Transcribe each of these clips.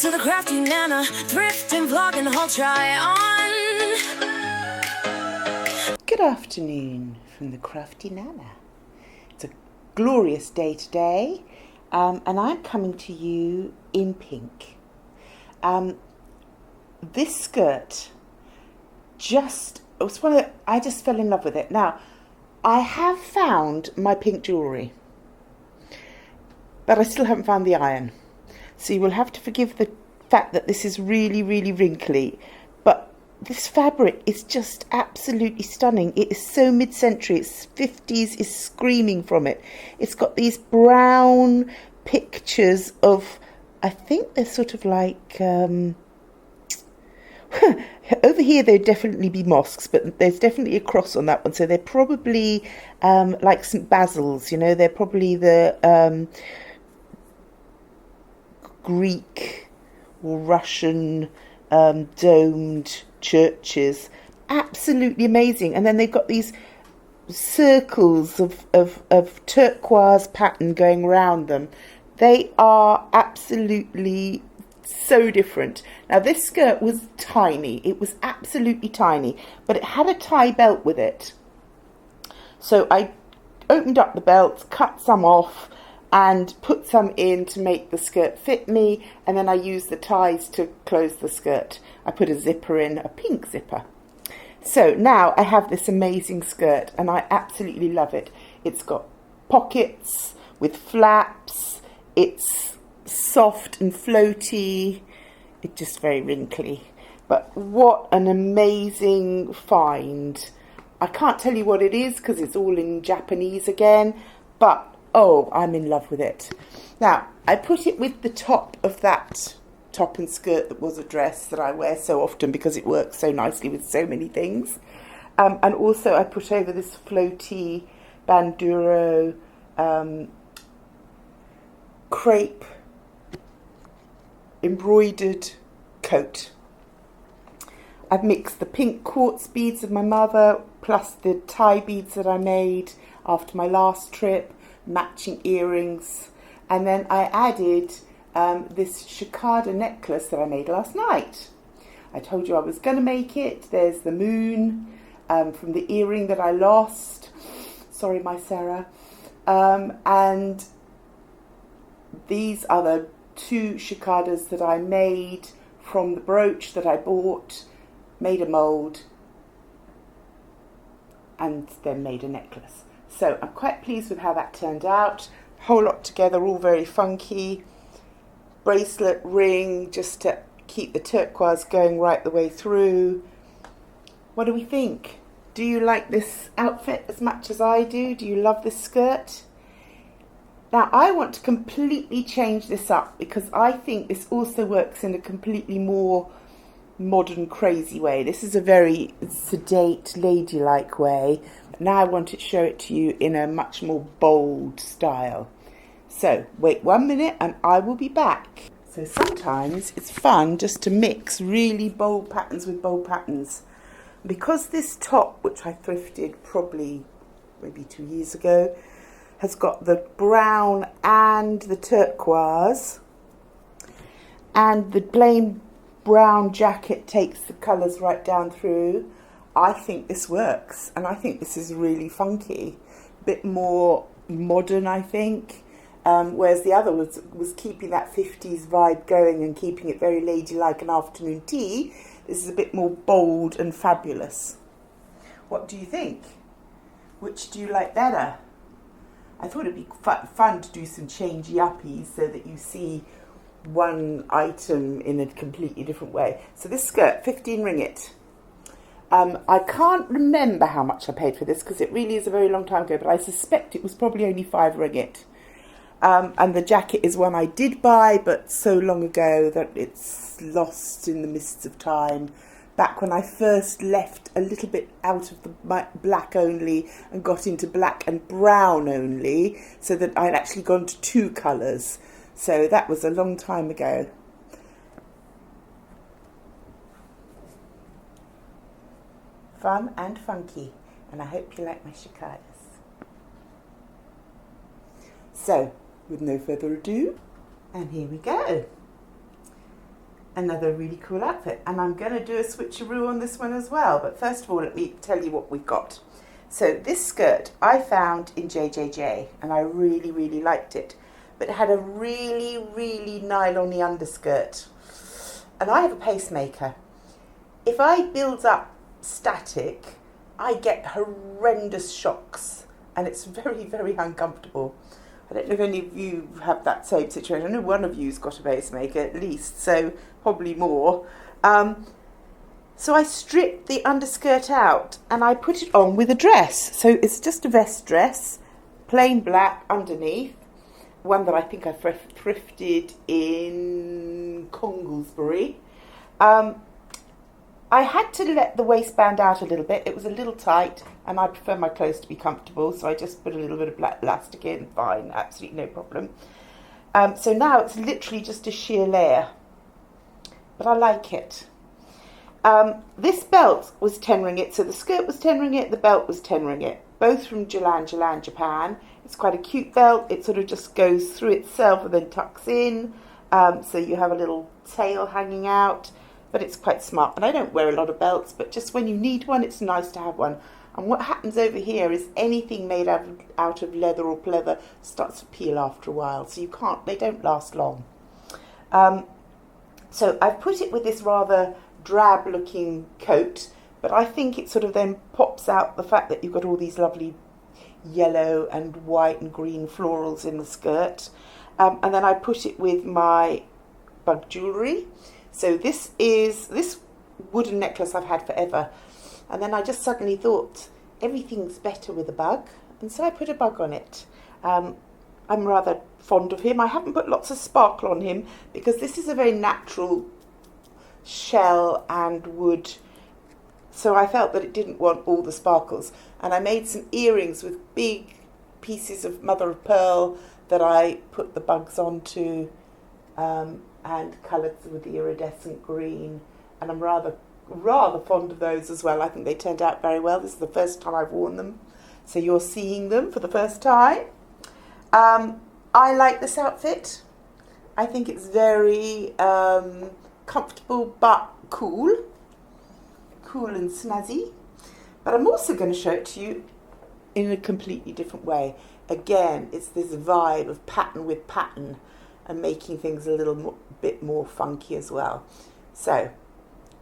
to the Crafty Nana, Thrift and vlog and haul try on. Good afternoon from the Crafty Nana. It's a glorious day today, and I'm coming to you in pink. This skirt I just fell in love with it. Now, I have found my pink jewellery, but I still haven't found the iron. So you will have to forgive the fact that this is really, really wrinkly. But this fabric is just absolutely stunning. It is so mid-century. It's 50s is screaming from it. It's got these brown pictures of, I think they're sort of like... over here there'd definitely be mosques, but there's definitely a cross on that one. So they're probably like St. Basil's, you know. They're probably the... Greek or Russian domed churches. Absolutely amazing. And then they've got these circles of turquoise pattern going around them. They are absolutely so different. Now, this skirt was tiny. It was absolutely tiny, but it had a tie belt with it. So I opened up the belt, cut some off, and put some in to make the skirt fit me, and then I used the ties to close the skirt. I put a zipper in, a pink zipper. So now I have this amazing skirt, and I absolutely love it. It's got pockets with flaps, it's soft and floaty, it's just very wrinkly. But what an amazing find. I can't tell you what it is because it's all in Japanese again, but oh, I'm in love with it. Now, I put it with the top of that top and skirt that was a dress that I wear so often because it works so nicely with so many things. And also I put over this floaty banduro crepe embroidered coat. I've mixed the pink quartz beads of my mother plus the tie beads that I made after my last trip, matching earrings, and then I added this Chic necklace that I made last night. I told you I was going to make it. There's the moon from the earring that I lost. Sorry, my Sarah. And these are the two Chicadas that I made from the brooch that I bought, made a mould, and then made a necklace. So I'm quite pleased with how that turned out. Whole lot together, all very funky. Bracelet, ring, just to keep the turquoise going right the way through. What do we think? Do you like this outfit as much as I do? Do you love this skirt? Now, I want to completely change this up because I think this also works in a completely more modern, crazy way. This is a very sedate, ladylike way. Now I want to show it to you in a much more bold style. So wait 1 minute and I will be back. So sometimes it's fun just to mix really bold patterns with bold patterns. Because this top, which I thrifted probably maybe 2 years ago, has got the brown and the turquoise, and the plain brown jacket takes the colours right down through, I think this works, and I think this is really funky, a bit more modern, I think, whereas the other was keeping that 50s vibe going and keeping it very ladylike and afternoon tea. This is a bit more bold and fabulous. What do you think? Which do you like better? I thought it'd be fun to do some changey-uppies so that you see one item in a completely different way. So this skirt, 15 ringgit. I can't remember how much I paid for this because it really is a very long time ago, but I suspect it was probably only 5 ringgit. And the jacket is one I did buy, but so long ago that it's lost in the mists of time. Back when I first left a little bit out of the black only and got into black and brown only, so that I'd actually gone to 2 colours. So that was a long time ago. Fun and funky, and I hope you like my chicadas. So, with no further ado, and here we go. another really cool outfit. And I'm going to do a switcheroo on this one as well. But first of all, let me tell you what we've got. So this skirt I found in JJJ and I really, really liked it. But it had a really, really nylon-y underskirt. And I have a pacemaker. If I build up static, I get horrendous shocks. And it's very, very uncomfortable. I don't know if any of you have that same situation. I know one of you's got a pacemaker at least, so probably more. So I stripped the underskirt out and I put it on with a dress. So it's just a vest dress, plain black underneath. One that I think I thrifted in Conglesbury. I had to let the waistband out a little bit. It was a little tight and I prefer my clothes to be comfortable, so I just put a little bit of black elastic in. Fine, absolutely no problem. So now it's literally just a sheer layer, but I like it. This belt was 10 ringgit, so the skirt was 10 ringgit, the belt was 10 ringgit, both from Jalan, Japan. It's quite a cute belt. It sort of just goes through itself and then tucks in, so you have a little tail hanging out, but it's quite smart. And I don't wear a lot of belts, but just when you need one, it's nice to have one. And what happens over here is anything made out of leather or pleather starts to peel after a while, so they don't last long. So I've put it with this rather drab looking coat, but I think it sort of then pops out the fact that you've got all these lovely yellow and white and green florals in the skirt. And then I put it with my bug jewellery. So this wooden necklace I've had forever. And then I just suddenly thought, everything's better with a bug. And so I put a bug on it. I'm rather fond of him. I haven't put lots of sparkle on him because this is a very natural shell and wood. So I felt that it didn't want all the sparkles. And I made some earrings with big pieces of mother of pearl that I put the bugs onto and coloured with the iridescent green. And I'm rather fond of those as well. I think they turned out very well. This is the first time I've worn them, so you're seeing them for the first time. I like this outfit. I think it's very comfortable but cool and snazzy. But I'm also going to show it to you in a completely different way. Again, it's this vibe of pattern with pattern and making things a little bit more funky as well. So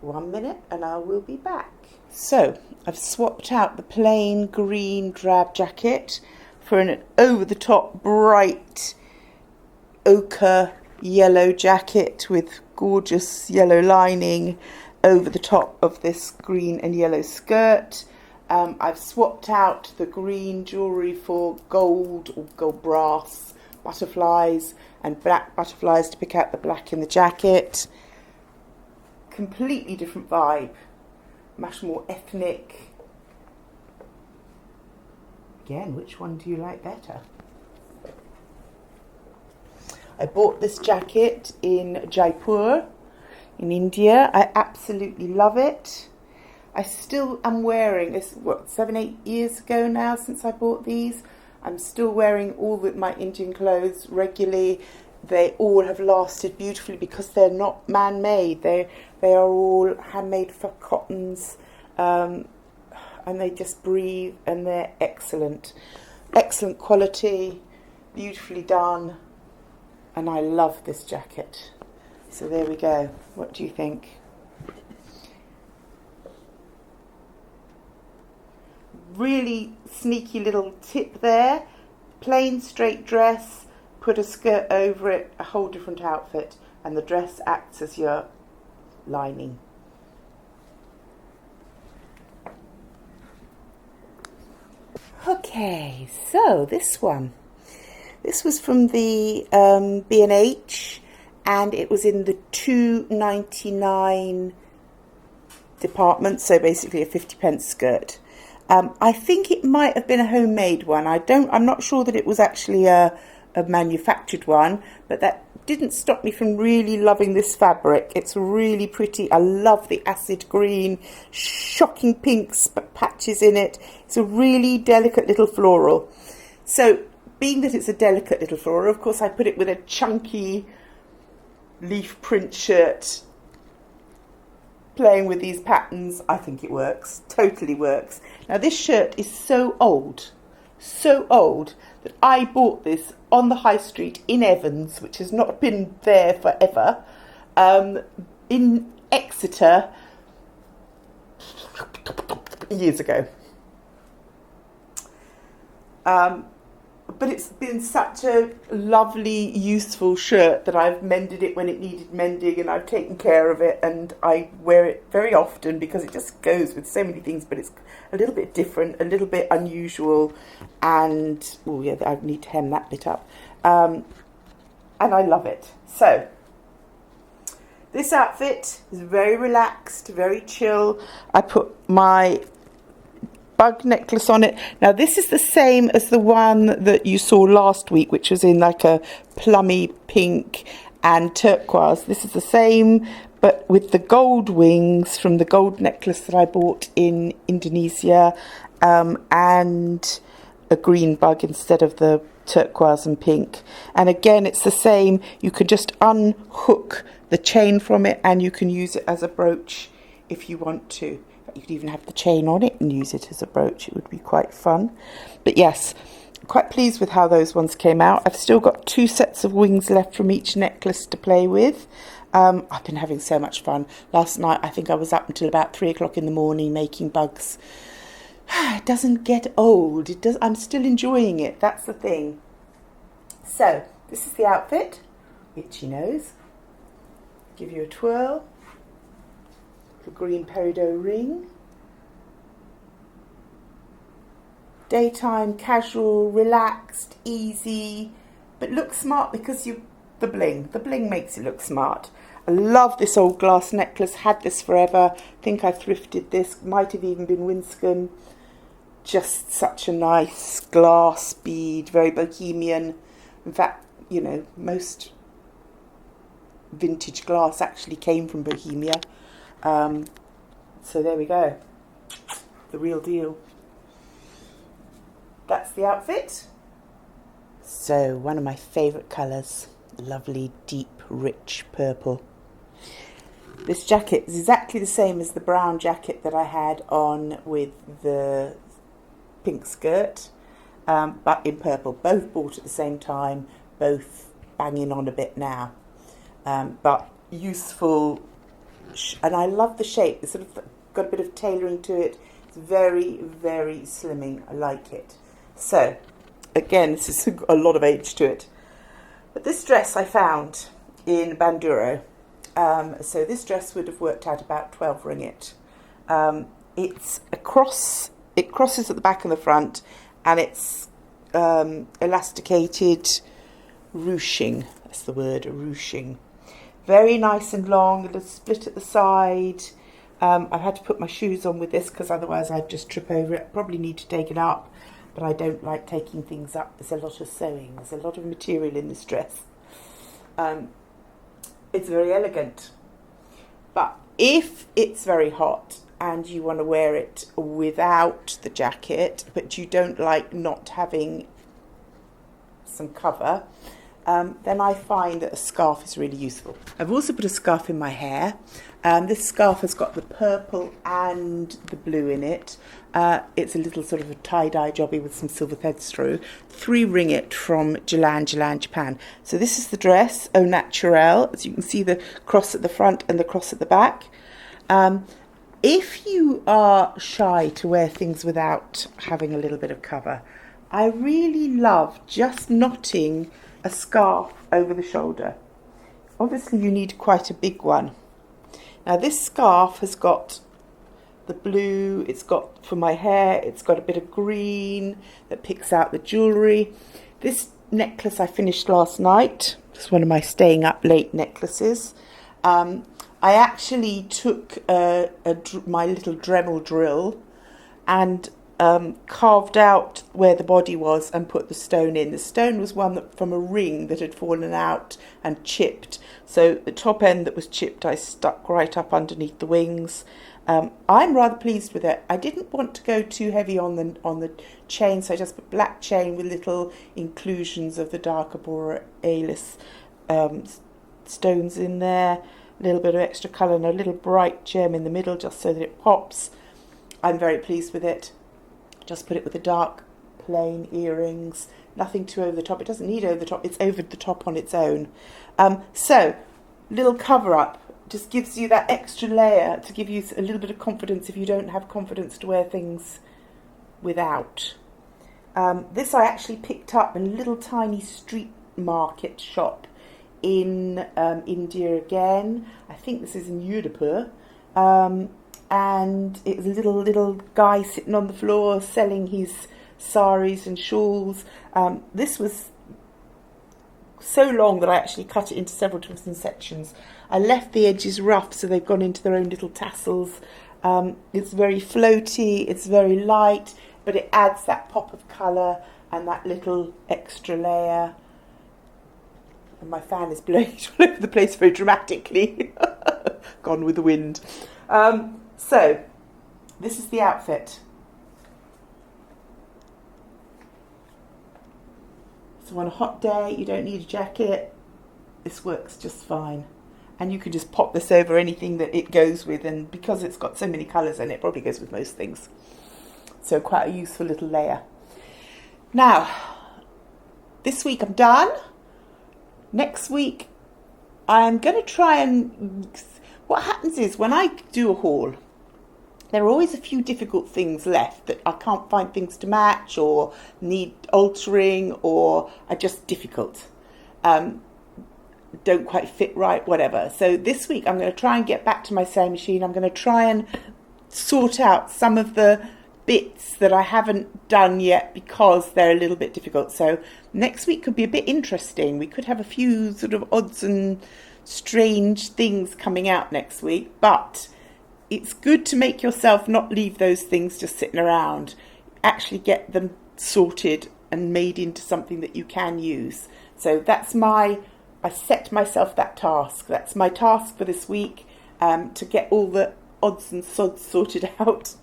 1 minute and I will be back. So I've swapped out the plain green drab jacket for an over-the-top bright ochre yellow jacket with gorgeous yellow lining over the top of this green and yellow skirt. I've swapped out the green jewellery for gold or gold brass butterflies and black butterflies to pick out the black in the jacket. Completely different vibe, much more ethnic. Again, which one do you like better? I bought this jacket in Jaipur in India. I absolutely love it. I still am wearing this, 7-8 years ago now since I bought these. I'm still wearing all my Indian clothes regularly. They all have lasted beautifully because they're not man-made. They are all handmade for cottons, and they just breathe, and they're excellent. Excellent quality, beautifully done, and I love this jacket. So there we go. What do you think? Really sneaky little tip there. Plain straight dress, put a skirt over it, a whole different outfit, and the dress acts as your lining. Okay, so this one. This was from the B&H, and it was in the £2.99 department, so basically a 50p skirt. I think it might have been a homemade one. I'm not sure that it was actually a manufactured one, but that didn't stop me from really loving this fabric. It's really pretty. I love the acid green, shocking pinks patches in it. It's a really delicate little floral. So being that it's a delicate little floral, of course I put it with a chunky leaf print shirt playing with these patterns. I think it works, totally works. Now this shirt is so old that I bought this on the high street in Evans, which has not been there forever, in Exeter years ago. But it's been such a lovely, useful shirt that I've mended it when it needed mending, and I've taken care of it, and I wear it very often because it just goes with so many things, but it's a little bit different, a little bit unusual, and, oh yeah, I need to hem that bit up, and I love it. So, this outfit is very relaxed, very chill. I put my bug necklace on it. Now this is the same as the one that you saw last week, which was in like a plummy pink and turquoise. This is the same, but with the gold wings from the gold necklace that I bought in Indonesia, and a green bug instead of the turquoise and pink. And again, it's the same. You can just unhook the chain from it and you can use it as a brooch if you want to. You could even have the chain on it and use it as a brooch. It would be quite fun. But yes, quite pleased with how those ones came out. I've still got 2 sets of wings left from each necklace to play with. I've been having so much fun. Last night I think I was up until about 3 o'clock in the morning making bugs. It doesn't get old. It does. I'm still enjoying it. That's the thing. So this is the outfit. Itchy nose. Give you a twirl. A green peridot ring. Daytime, casual, relaxed, easy, but look smart because the bling makes it look smart. I love this old glass necklace, had this forever. I think I thrifted this, might have even been Winscombe. Just such a nice glass bead, very bohemian. In fact, you know, most vintage glass actually came from Bohemia. So there we go, the real deal. That's the outfit. So one of my favourite colours, lovely deep rich purple. This jacket is exactly the same as the brown jacket that I had on with the pink skirt, but in purple. Both bought at the same time, both banging on a bit now, but useful. And I love the shape. It's sort of got a bit of tailoring to it. It's very, very slimming. I like it. So, again, this has got a lot of age to it. But this dress I found in Banduro. So this dress would have worked out about 12 ringgit. It's a cross. It crosses at the back and the front, and it's elasticated ruching. That's the word, ruching. Very nice and long, a little split at the side. I've had to put my shoes on with this because otherwise I'd just trip over it. Probably need to take it up, but I don't like taking things up. There's a lot of sewing. There's a lot of material in this dress. It's very elegant. But if it's very hot and you want to wear it without the jacket, but you don't like not having some cover, then I find that a scarf is really useful. I've also put a scarf in my hair. This scarf has got the purple and the blue in it. It's a little sort of a tie-dye jobby with some silver threads through. 3 ringgit from Jalan, Japan. So this is the dress, au naturel. As you can see, the cross at the front and the cross at the back. If you are shy to wear things without having a little bit of cover, I really love just knotting a scarf over the shoulder. Obviously you need quite a big one. Now this scarf has got the blue, it's got for my hair, it's got a bit of green that picks out the jewellery. This necklace I finished last night. It's one of my staying up late necklaces. I actually took my little Dremel drill and carved out where the body was and put the stone in. The stone was one from a ring that had fallen out and chipped. So the top end that was chipped I stuck right up underneath the wings. I'm rather pleased with it. I didn't want to go too heavy on the chain, so I just put black chain with little inclusions of the darker borealis stones in there. a little bit of extra colour and a little bright gem in the middle just so that it pops. I'm very pleased with it. Just put it with the dark plain earrings, nothing too over the top. It doesn't need over the top, it's over the top on its own. So little cover up just gives you that extra layer to give you a little bit of confidence if you don't have confidence to wear things without. This I actually picked up in a little tiny street market shop in India again. I think this is in Udaipur. And it was a little guy sitting on the floor selling his saris and shawls. This was so long that I actually cut it into several different sections. I left the edges rough so they've gone into their own little tassels. It's very floaty, it's very light, but it adds that pop of colour and that little extra layer. And my fan is blowing all over the place very dramatically. Gone with the wind. So, this is the outfit. So on a hot day, you don't need a jacket. This works just fine. And you can just pop this over anything that it goes with. And because it's got so many colours in it, probably goes with most things. So quite a useful little layer. Now, this week I'm done. Next week, I'm going to try and... What happens is when I do a haul, there are always a few difficult things left that I can't find things to match or need altering or are just difficult. Don't quite fit right, whatever. So this week I'm going to try and get back to my sewing machine. I'm going to try and sort out some of the bits that I haven't done yet because they're a little bit difficult. So next week could be a bit interesting. We could have a few sort of odds and strange things coming out next week, but it's good to make yourself not leave those things just sitting around. Actually get them sorted and made into something that you can use. So I set myself that task. That's my task for this week, to get all the odds and sods sorted out.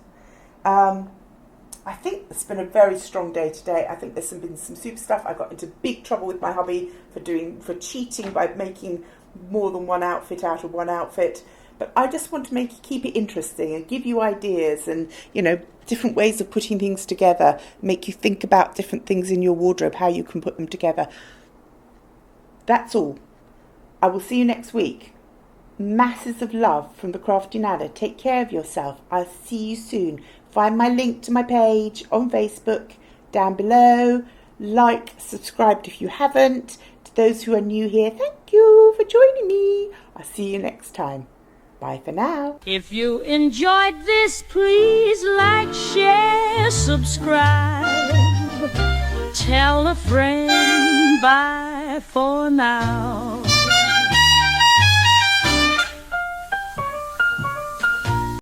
I think it's been a very strong day today. I think there's been some super stuff. I got into big trouble with my hubby for cheating by making more than one outfit out of one outfit. But I just want to keep it interesting and give you ideas and, different ways of putting things together, make you think about different things in your wardrobe, how you can put them together. That's all. I will see you next week. Masses of love from the Crafty Nana. Take care of yourself. I'll see you soon. Find my link to my page on Facebook down below. Like, subscribe if you haven't. To those who are new here, thank you for joining me. I'll see you next time. Bye for now. If you enjoyed this, please like, share, subscribe. Tell a friend. Bye for now.